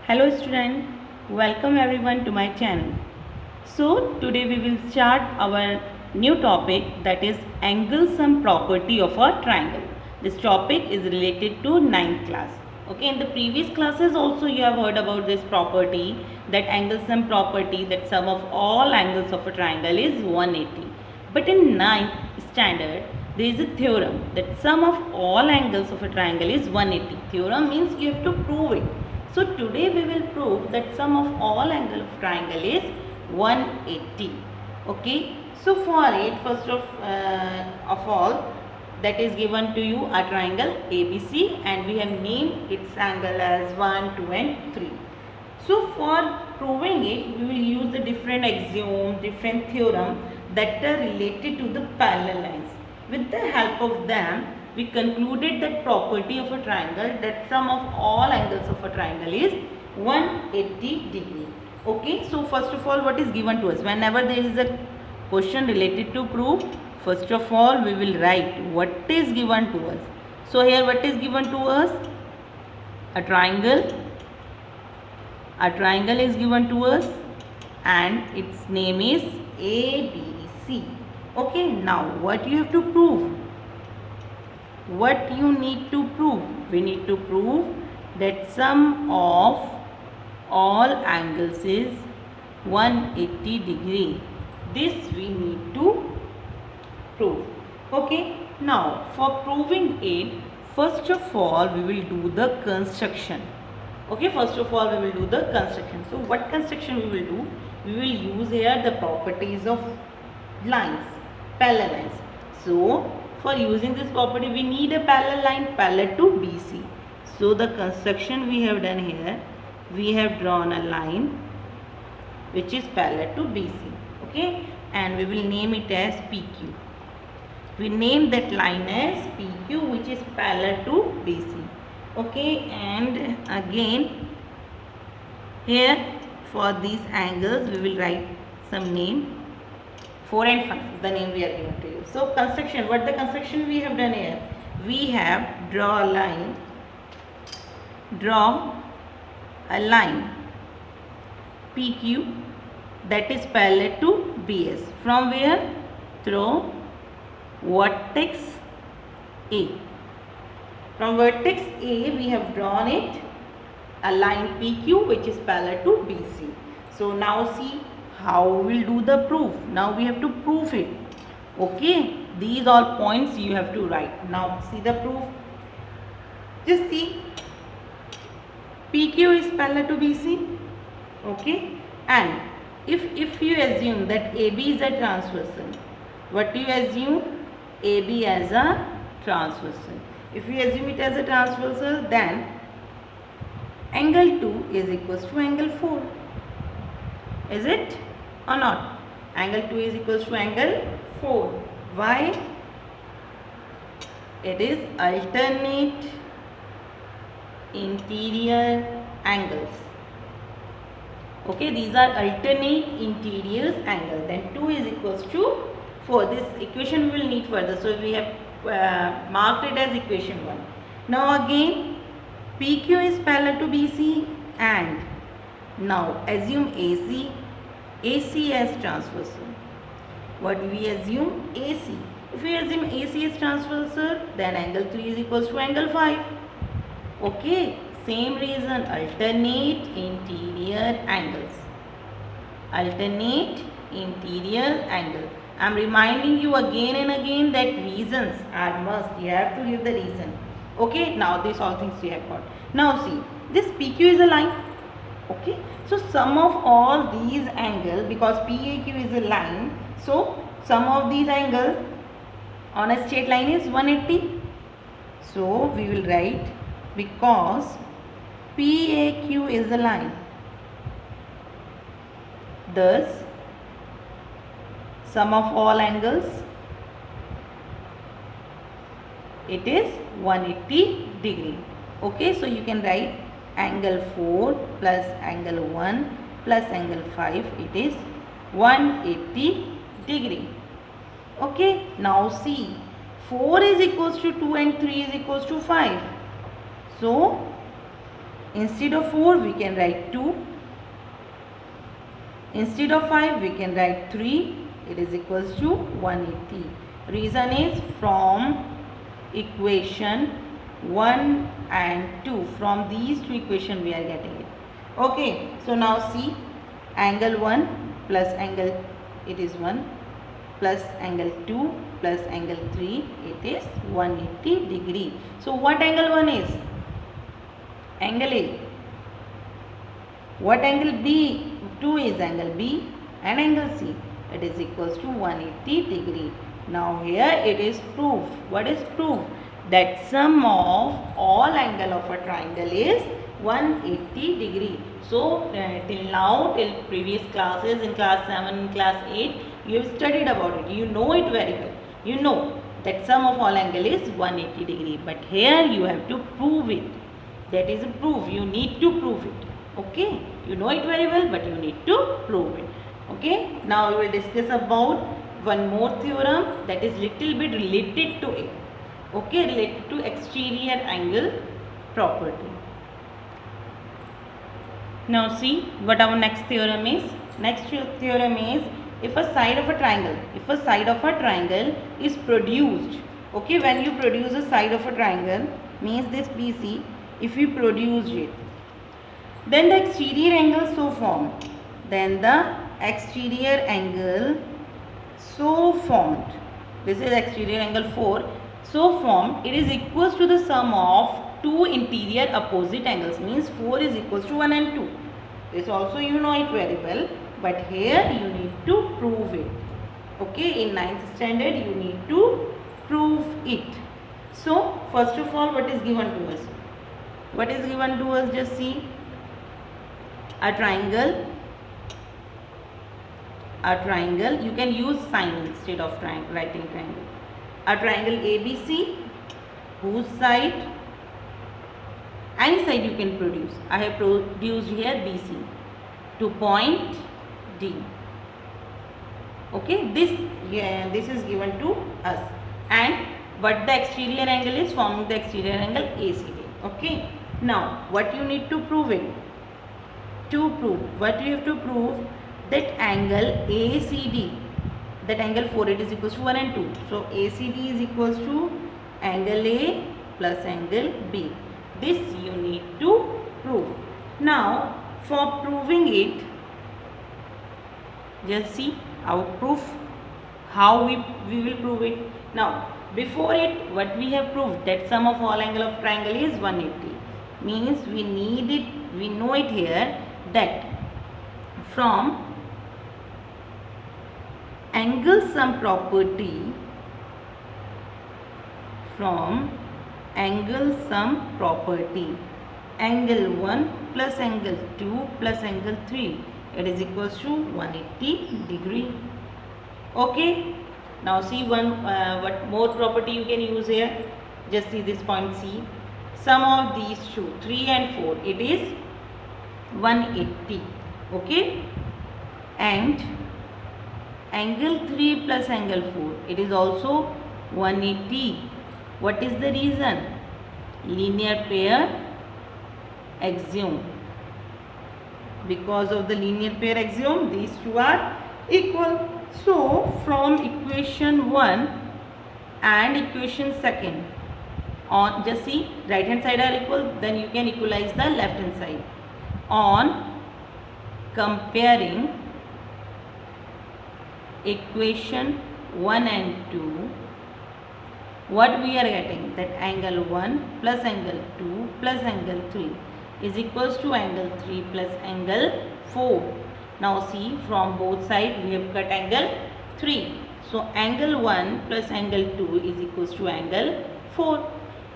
Hello student, welcome everyone to my channel. So today we will start our new topic, that is angle sum property of a triangle. This topic is related to 9th class. Okay, in the previous classes also you have heard about this property, that angle sum property, that sum of all angles of a triangle is 180. But in 9th standard there is a theorem that sum of all angles of a triangle is 180. Theorem means you have to prove it. So today we will prove that sum of all angle of triangle is 180. Okay. So for it, first of all, that is given to you a triangle ABC, and we have named its angle as 1, 2 and 3. So for proving it, we will use the different axiom, different theorem that are related to the parallel lines. With the help of them, we concluded that property of a triangle, that sum of all angles of a triangle is 180 degree. Okay, so first of all, what is given to us? Whenever there is a question related to proof, first of all we will write what is given to us. So here what is given to us? A triangle is given to us and its name is ABC. Okay, now what you have to prove? What you need to prove? We need to prove that sum of all angles is 180 degree. This we need to prove. Okay, now for proving it, first of all we will do the construction. Okay, first of all we will do the construction. So what construction we will do? We will use here the properties of lines, parallel lines. So for using this property, we need a parallel line parallel to BC. So the construction we have done here, we have drawn a line which is parallel to BC. Okay, and we will name it as PQ. We name that line as PQ, which is parallel to BC. Okay, and again here for these angles we will write some name. 4 and 5, the name we are giving to you. So construction, what the construction we have done here? We have draw a line PQ that is parallel to BS. From where? Through vertex A. From vertex A we have drawn it a line PQ which is parallel to BC. So now see how we will do the proof. Now we have to prove it. Okay, these all points you have to write. Now see the proof. Just see, PQ is parallel to BC. Okay, and if you assume that AB is a transversal, what do you assume? AB as a transversal. If you assume it as a transversal, then angle 2 is equals to angle 4. Is it or not? Angle 2 is equals to angle 4. Why? It is alternate interior angles. Okay, these are alternate interior angles. Then 2 is equals to 4. This equation we will need further. So we have marked it as equation 1. Now again, PQ is parallel to BC, and now assume AC as transversal. What do we assume? AC. If we assume AC is transversal, then angle 3 is equals to angle 5. Okay, same reason, alternate interior angles. Alternate interior angle. I am reminding you again and again that reasons are must. You have to give the reason. Okay, now these all things you have got. Now see, this PQ is a line. Okay, so sum of all these angles, because PAQ is a line, so sum of these angles on a straight line is 180. So we will write, because PAQ is a line, thus sum of all angles, it is 180 degree. Okay, so you can write angle 4 plus angle 1 plus angle 5, it is 180 degree. Okay, now see, 4 is equals to 2 and 3 is equals to 5. So Instead of 4 we can write 2. Instead of 5 we can write 3. It is equals to 180. Reason is from equation 1 and 2. From these two equations we are getting it. Okay. So now see, angle 1 plus angle, it is 1, plus angle 2 plus angle 3, it is 180 degree. So what angle 1 is? Angle A. What angle B? 2 is angle B, and angle C, it is equals to 180 degree. Now here it is proved. What is proved? That sum of all angle of a triangle is 180 degree. So till now, till previous classes in class 7, in class 8, you have studied about it. You know it very well. You know that sum of all angle is 180 degree. But here you have to prove it. That is a proof. You need to prove it. Okay. You know it very well, but you need to prove it. Okay. Now we will discuss about one more theorem that is little bit related to it. Okay. Related to exterior angle property. Now see what our next theorem is. Next theorem is, if a side of a triangle is produced, okay, when you produce a side of a triangle, means this BC, if we produce it, then the exterior angle so formed, this is exterior angle 4, so formed, it is equals to the sum of two interior opposite angles, means 4 is equals to 1 and 2. This also you know it very well, but here you need to prove it. Okay, in 9th standard you need to prove it. So first of all, what is given to us? What is given to us? Just see, a triangle, you can use sign instead of writing triangle. A triangle ABC, whose side, any side you can produce. I have produced here BC to point D. Okay, this is given to us, and but the exterior angle is forming the exterior angle ACD. Okay, now what you need to prove it? To prove, what you have to prove, that angle ACD, that angle 4, it is equals to 1 and 2. So ACD is equals to angle A plus angle B. This you need to prove. Now for proving it, just see our proof, how we will prove it. Now before it, what we have proved, that sum of all angle of triangle is 180, means we need it, we know it here, that from angle sum property, angle 1 plus angle 2 plus angle 3, it is equals to 180 degree. Okay, now see what more property you can use here. Just see this point C, sum of these two, 3 and 4, it is 180. Okay, and angle 3 plus angle 4, it is also 180. What is the reason? Linear pair axiom. Because of the linear pair axiom, these two are equal. So from equation 1 and equation 2, on just see, right hand side are equal, then you can equalize the left hand side. On comparing equation 1 and 2, what we are getting, that angle 1 plus angle 2 plus angle 3 is equals to angle 3 plus angle 4. Now see, from both sides we have cut angle 3. So angle 1 plus angle 2 is equals to angle 4.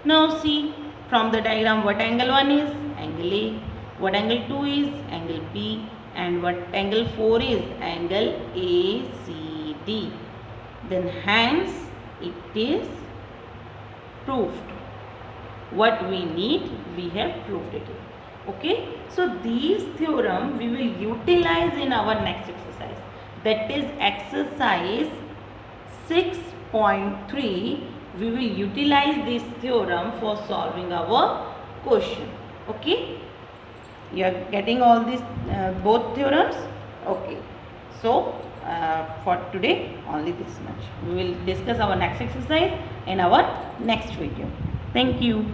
Now see, from the diagram, what angle 1 is? Angle A. What angle 2 is? Angle B. And what angle 4 is? Angle ACD. Then hence it is proved. What we need, we have proved it. Okay, so these theorem we will utilize in our next exercise, that is exercise 6.3. we will utilize this theorem for solving our question. Okay, You are getting all these both theorems? Okay. So for today only this much. We will discuss our next exercise in our next video. Thank you.